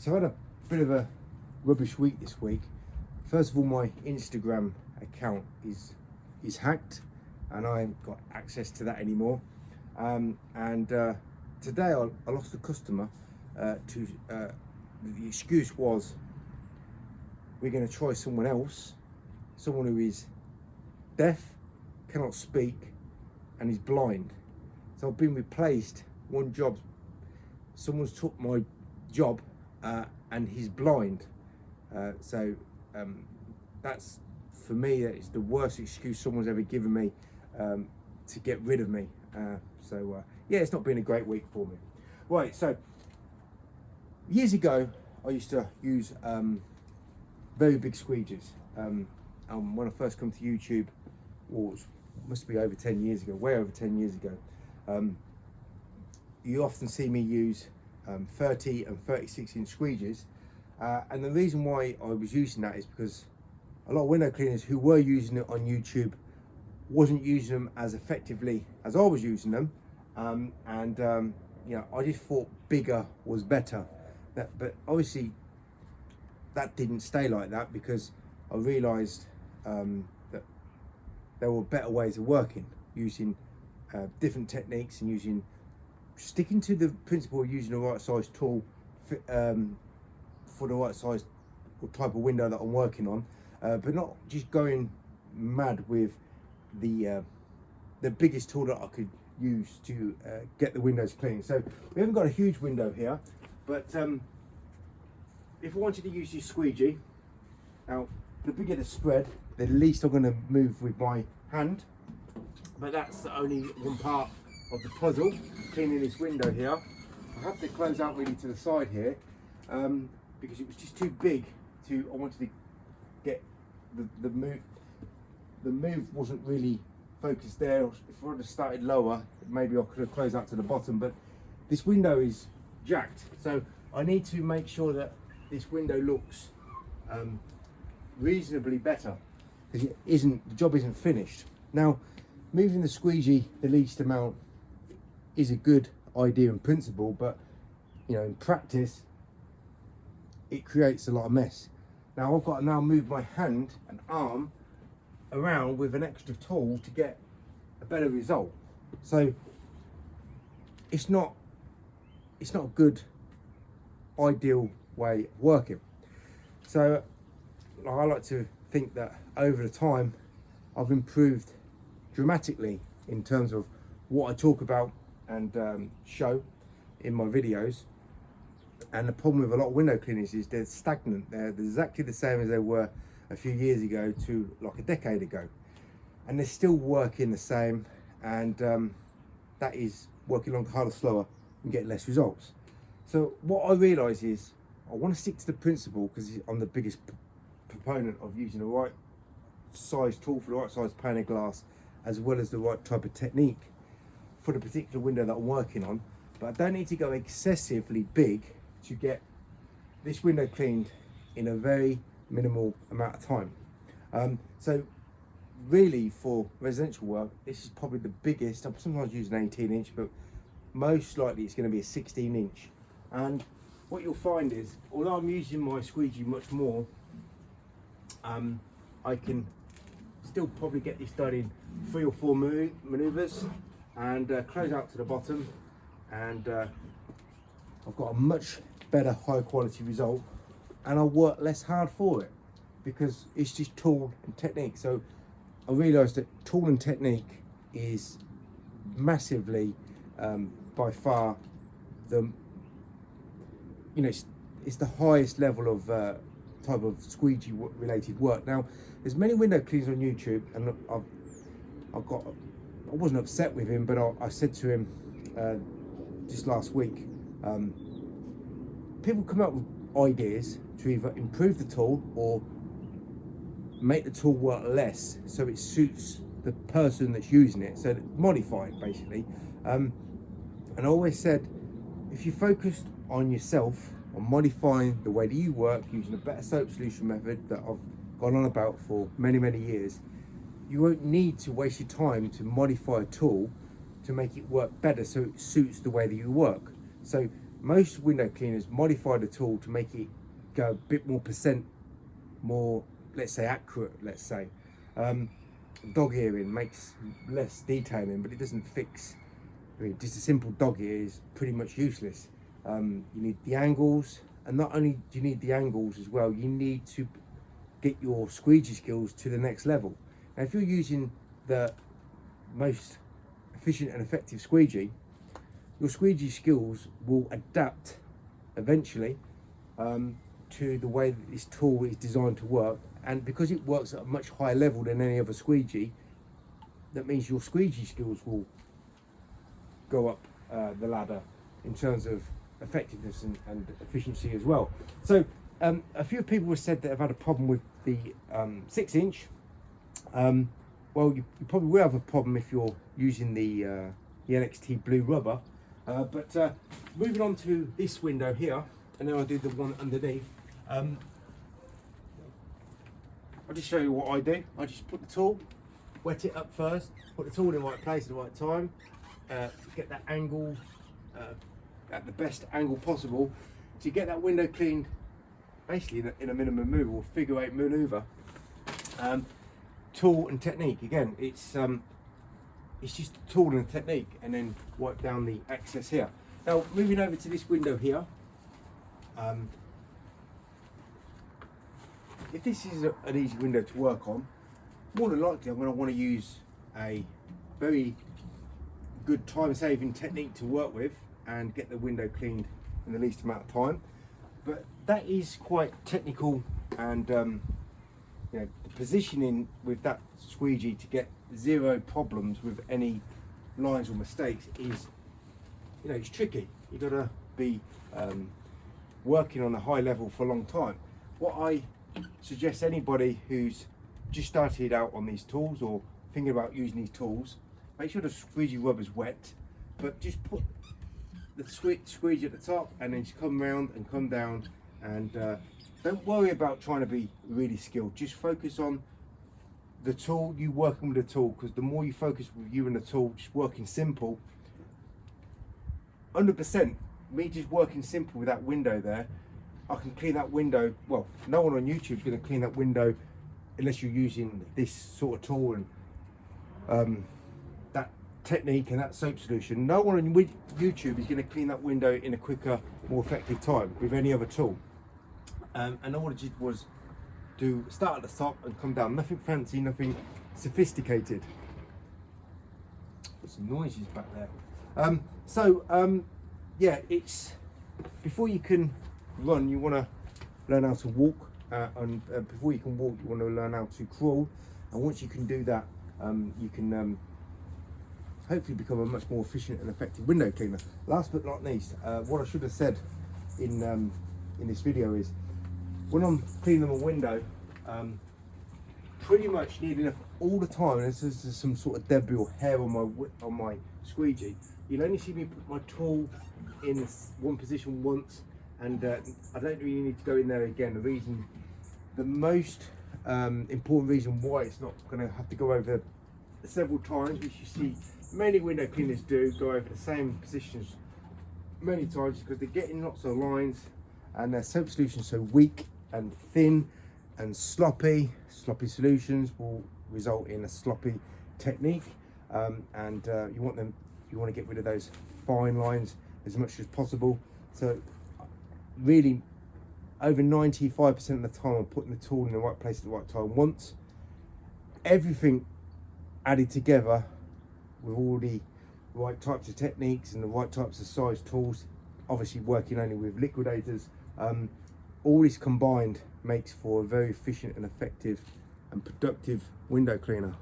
So I had a bit of a rubbish week this week. First of all, my Instagram account is hacked and I haven't got access to that anymore. Today I lost a customer the excuse was we're going to try someone else, someone who is deaf, cannot speak and is blind. So I've been replaced. One job, someone's took my job and he's blind. That's, for me, it's the worst excuse someone's ever given me to get rid of me. Yeah, it's not been a great week for me. Right, so years ago I used to use very big squeegees. When I first come to YouTube, must be over 10 years ago, way over 10 years ago, you often see me use 30 and 36 inch squeegees, and the reason why I was using that is because a lot of window cleaners who were using it on YouTube wasn't using them as effectively as I was using them, you know, I just thought bigger was better. But obviously that didn't stay like that, because I realised that there were better ways of working, using different techniques and sticking to the principle of using the right size tool for the right size or type of window that I'm working on, but not just going mad with the biggest tool that I could use to get the windows clean. So we haven't got a huge window here, but if I wanted to use this squeegee, now the bigger the spread, the least I'm going to move with my hand, but that's only one part of the puzzle, cleaning this window here. I have to close out really to the side here because it was just too big I wanted to get the move wasn't really focused there. If I would have started lower, maybe I could have closed out to the bottom, but this window is jacked, so I need to make sure that this window looks reasonably better, because the job isn't finished. Now, moving the squeegee the least amount is a good idea in principle, but you know, in practice it creates a lot of mess. Now I've got to now move my hand and arm around with an extra tool to get a better result. So it's not a good ideal way of working. So I like to think that over the time I've improved dramatically in terms of what I talk about and show in my videos. And the problem with a lot of window cleaners is they're stagnant. They're exactly the same as they were a few years ago to like a decade ago, and they're still working the same, and that is working longer, harder, slower and getting less results. So what I realise is I want to stick to the principle, because I'm the biggest proponent of using the right size tool for the right size pane of glass, as well as the right type of technique for the particular window that I'm working on. But I don't need to go excessively big to get this window cleaned in a very minimal amount of time. So really, for residential work, this is probably the biggest. I'm sometimes using an 18 inch, but most likely it's going to be a 16 inch. And what you'll find is, although I'm using my squeegee much more, I can still probably get this done in 3 or 4 maneuvers and close out to the bottom, and I've got a much better high quality result, and I work less hard for it because it's just tool and technique. So I realised that tool and technique is massively by far it's the highest level of type of squeegee related work. Now there's many window cleaners on YouTube, and I wasn't upset with him, but I said to him just last week, people come up with ideas to either improve the tool or make the tool work less so it suits the person that's using it, so modify it basically. And I always said, if you focused on yourself, on modifying the way that you work using a better soap solution method that I've gone on about for many years, you won't need to waste your time to modify a tool to make it work better so it suits the way that you work. So most window cleaners modify the tool to make it go a bit more percent more, let's say, accurate. Let's say dog earing makes less detailing, but it doesn't fix. I mean, just a simple dog ear is pretty much useless. You need the angles, and not only do you need the angles as well, you need to get your squeegee skills to the next level. Now, if you're using the most efficient and effective squeegee, your squeegee skills will adapt eventually to the way that this tool is designed to work, and because it works at a much higher level than any other squeegee, that means your squeegee skills will go up the ladder in terms of effectiveness and efficiency as well. So a few people have said that have had a problem with the 6-inch. Well, you probably will have a problem if you're using the NXT blue rubber. But moving on to this window here, and then I'll do the one underneath. I'll just show you what I do. I just put the tool, wet it up first, put the tool in the right place at the right time, get that angle at the best angle possible to get that window cleaned, basically in a minimum move or figure 8 maneuver. Tool and technique, again, it's just a tool and a technique, and then wipe down the excess here. Now, moving over to this window here, if this is an easy window to work on, more than likely I'm going to want to use a very good time-saving technique to work with and get the window cleaned in the least amount of time. But that is quite technical, and you know, the positioning with that squeegee to get 0 problems with any lines or mistakes is, you know, it's tricky. You've got to be working on a high level for a long time. What I suggest anybody who's just started out on these tools or thinking about using these tools, make sure the squeegee rubber's wet, but just put the squeegee at the top and then just come round and come down, and don't worry about trying to be really skilled. Just focus on the tool, you working with the tool, because the more you focus with you and the tool, just working simple, 100%, me just working simple with that window there, I can clean that window. Well, no one on YouTube is going to clean that window unless you're using this sort of tool and that technique and that soap solution. No one on YouTube is going to clean that window in a quicker, more effective time with any other tool. And all I did was do start at the top and come down. Nothing fancy, nothing sophisticated. There's some noises back there. Yeah, it's before you can run, you want to learn how to walk, and before you can walk, you want to learn how to crawl. And once you can do that, you can hopefully become a much more efficient and effective window cleaner. Last but not least, what I should have said in this video is, when I'm cleaning a window, pretty much near enough all the time, and this is some sort of debris or hair on my squeegee, you'll only see me put my tool in one position once, and I don't really need to go in there again. The most important reason why it's not going to have to go over several times, which you see many window cleaners do, go over the same positions many times, because they're getting lots of lines and their soap solution so weak and thin and sloppy solutions will result in a sloppy technique, and you want to get rid of those fine lines as much as possible. So really, over 95% of the time, I'm putting the tool in the right place at the right time. Once everything added together with all the right types of techniques and the right types of size tools, obviously working only with liquidators, all this combined makes for a very efficient and effective and productive window cleaner.